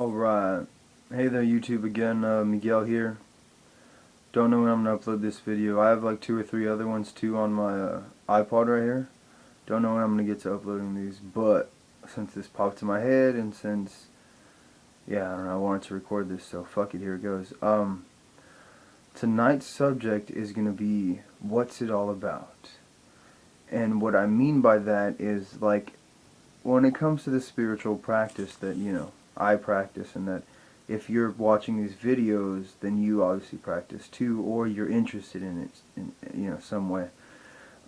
Alright, hey there YouTube again, Miguel here. Don't know when I'm going to upload this video. I have like 2 or 3 other ones too on my iPod right here. Don't know when I'm going to get to uploading these, but since this popped in my head and since, yeah, I don't know, I wanted to record this, so fuck it, here it goes. Tonight's subject is going to be, what's it all about? And what I mean by that is, like, when it comes to the spiritual practice that, I practice, and that if you're watching these videos, then you obviously practice too, or you're interested in it in, some way.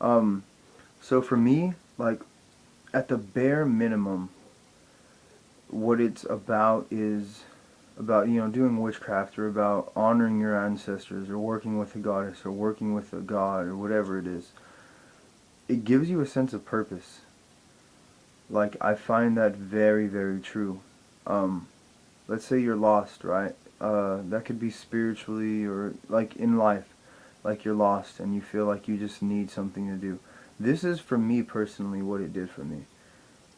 So for me, like, at the bare minimum, what it's about is about, doing witchcraft, or about honoring your ancestors, or working with a goddess, or working with a god, or whatever it is. It gives you a sense of purpose. Like, I find that very, very true. Let's say you're lost, right? That could be spiritually or like in life. Like you're lost and you feel like you just need something to do. This is for me personally what it did for me.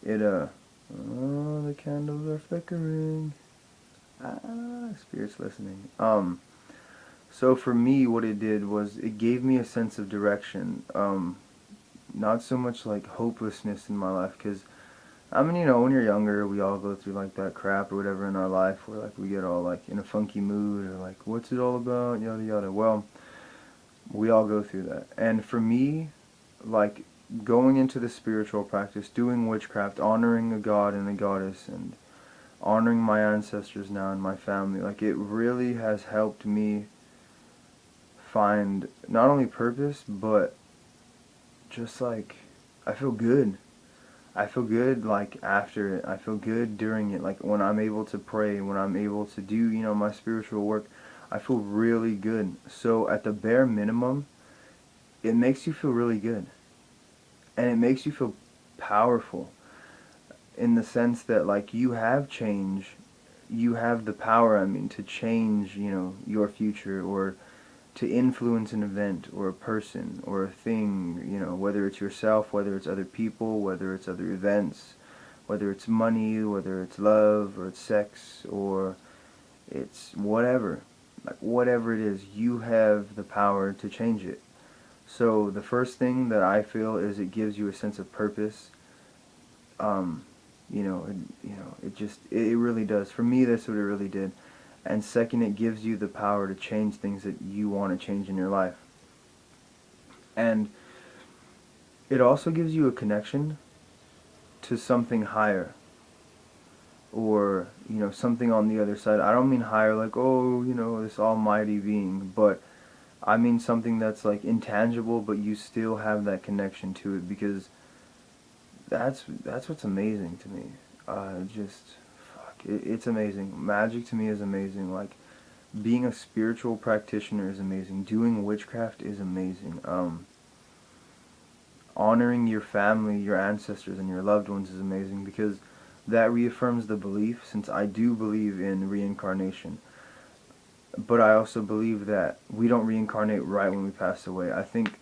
It, oh, the candles are flickering. Spirit's listening. So for me what it did was it gave me a sense of direction. Not so much like hopelessness in my life, because I mean, when you're younger, we all go through like that crap or whatever in our life where like we get all like in a funky mood or like, what's it all about, yada yada. Well, we all go through that. And for me, like going into the spiritual practice, doing witchcraft, honoring a god and a goddess, and honoring my ancestors now and my family, like it really has helped me find not only purpose, but just like, I feel good. I feel good like after it. I feel good during it. Like when I'm able to pray, when I'm able to do, my spiritual work, I feel really good. So at the bare minimum, it makes you feel really good. And it makes you feel powerful in the sense that like you have change. You have the power, to change, your future, or to influence an event or a person or a thing, whether it's yourself, whether it's other people, whether it's other events, whether it's money, whether it's love, or it's sex, or it's whatever. Like whatever it is, you have the power to change it. So the first thing that I feel is it gives you a sense of purpose. It really does. For me, that's what it really did. And second, it gives you the power to change things that you want to change in your life. And it also gives you a connection to something higher, or, something on the other side. I don't mean higher like, oh, this almighty being, but I mean something that's like intangible, but you still have that connection to it, because that's what's amazing to me. It's amazing. Magic to me is amazing. Like, being a spiritual practitioner is amazing. Doing witchcraft is amazing. Honoring your family, your ancestors, and your loved ones is amazing, because that reaffirms the belief, since I do believe in reincarnation. But I also believe that we don't reincarnate right when we pass away. I think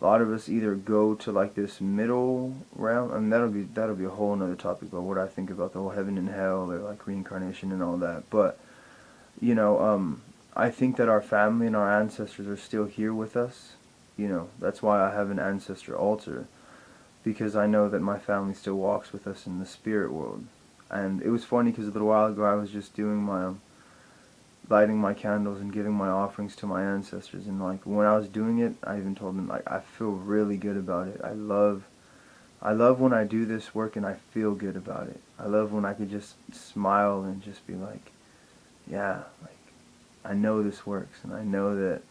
a lot of us either go to like this middle realm, and that'll be a whole another topic about what I think about the whole heaven and hell, or like reincarnation and all that. But I think that our family and our ancestors are still here with us. That's why I have an ancestor altar, because I know that my family still walks with us in the spirit world. And it was funny because a little while ago I was just doing my lighting my candles and giving my offerings to my ancestors, and like when I was doing it, I even told them like I feel really good about it. I love when I do this work and I feel good about it. I love when I could just smile and just be like, yeah, like I know this works, and I know that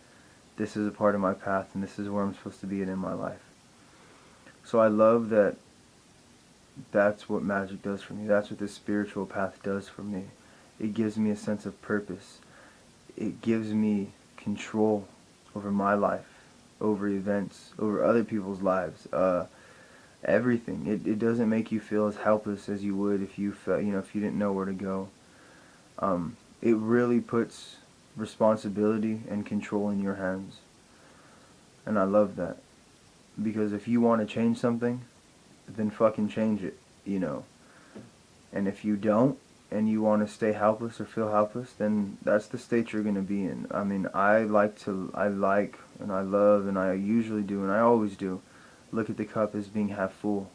this is a part of my path, and this is where I'm supposed to be in my life. So I love that that's what magic does for me. That's what this spiritual path does for me. It gives me a sense of purpose. It gives me control over my life, over events, over other people's lives, everything. It doesn't make you feel as helpless as you would if you felt, if you didn't know where to go. It really puts responsibility and control in your hands. And I love that. Because if you want to change something, then fucking change it, And if you don't, and you want to stay helpless or feel helpless, then that's the state you're going to be in. I mean, I like, and I love, and I usually do, and I always do, look at the cup as being half full.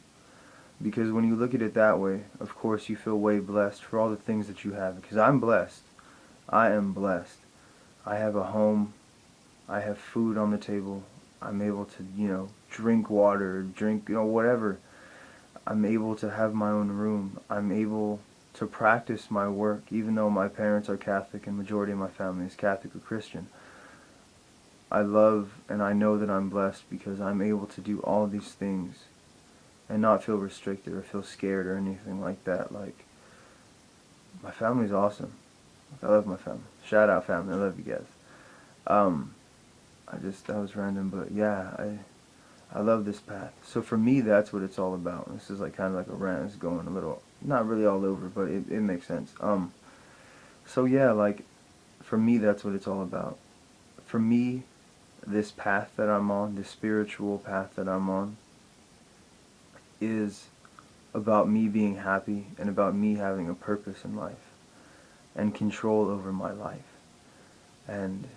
Because when you look at it that way, of course you feel way blessed for all the things that you have. Because I'm blessed. I am blessed. I have a home. I have food on the table. I'm able to, drink water, drink, whatever. I'm able to have my own room. I'm able to practice my work, even though my parents are Catholic and majority of my family is Catholic or Christian. I love and I know that I'm blessed because I'm able to do all these things and not feel restricted or feel scared or anything like that. Like, my family's awesome. I love my family. Shout out family. I love you guys. That was random, but yeah, I love this path. So for me, that's what it's all about. This is like kind of like a rant. It's going a little, not really all over, but it makes sense. So yeah, like, for me, that's what it's all about. For me, this path that I'm on, this spiritual path that I'm on, is about me being happy and about me having a purpose in life and control over my life and,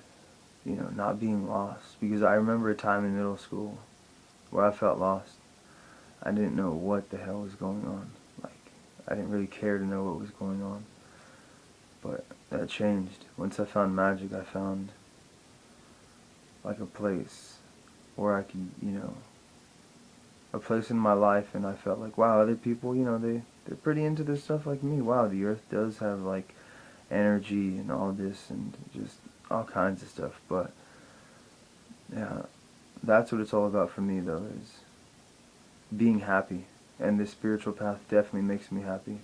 not being lost. Because I remember a time in middle school where I felt lost. I didn't know what the hell was going on. Like, I didn't really care to know what was going on. But that changed. Once I found magic, I found like a place where I could, a place in my life, and I felt like, wow, other people, they're pretty into this stuff like me. Wow, the earth does have like energy and all this and just all kinds of stuff. But yeah, that's what it's all about for me, though, is being happy. And this spiritual path definitely makes me happy.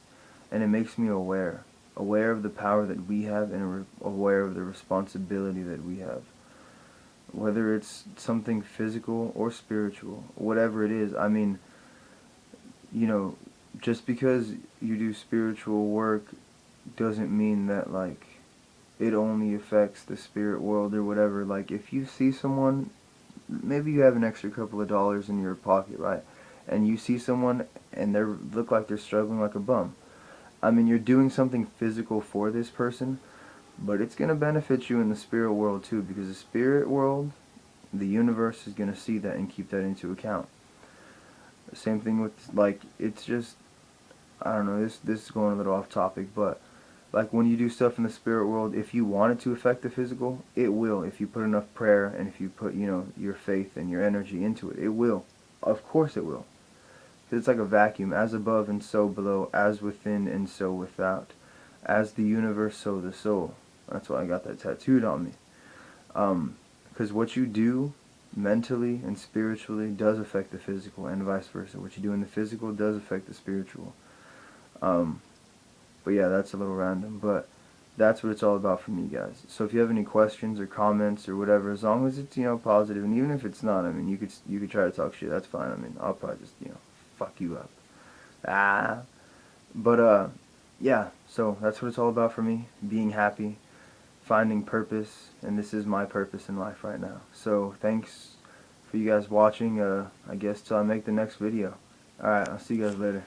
And it makes me aware of the power that we have and aware of the responsibility that we have. Whether it's something physical or spiritual, whatever it is, I mean, just because you do spiritual work doesn't mean that, like, it only affects the spirit world or whatever. Like, if you see someone, maybe you have an extra couple of dollars in your pocket, right? And you see someone and they look like they're struggling like a bum. I mean, you're doing something physical for this person, but it's going to benefit you in the spirit world too, because the spirit world, the universe, is going to see that and keep that into account. The same thing with, like, it's just, I don't know, this is going a little off topic, but like when you do stuff in the spirit world, if you want it to affect the physical, it will. If you put enough prayer and if you put, your faith and your energy into it, it will. Of course it will. It's like a vacuum, as above and so below, as within and so without, as the universe, so the soul. That's why I got that tattooed on me. Because what you do mentally and spiritually does affect the physical, and vice versa. What you do in the physical does affect the spiritual. But yeah, that's a little random, but that's what it's all about for me, guys. So if you have any questions or comments or whatever, as long as it's, positive, and even if it's not, I mean, you could try to talk shit, that's fine. I mean, I'll probably just, fuck you up. But yeah, so that's what it's all about for me, being happy, finding purpose, and this is my purpose in life right now. So thanks for you guys watching, I guess till I make the next video. Alright, I'll see you guys later.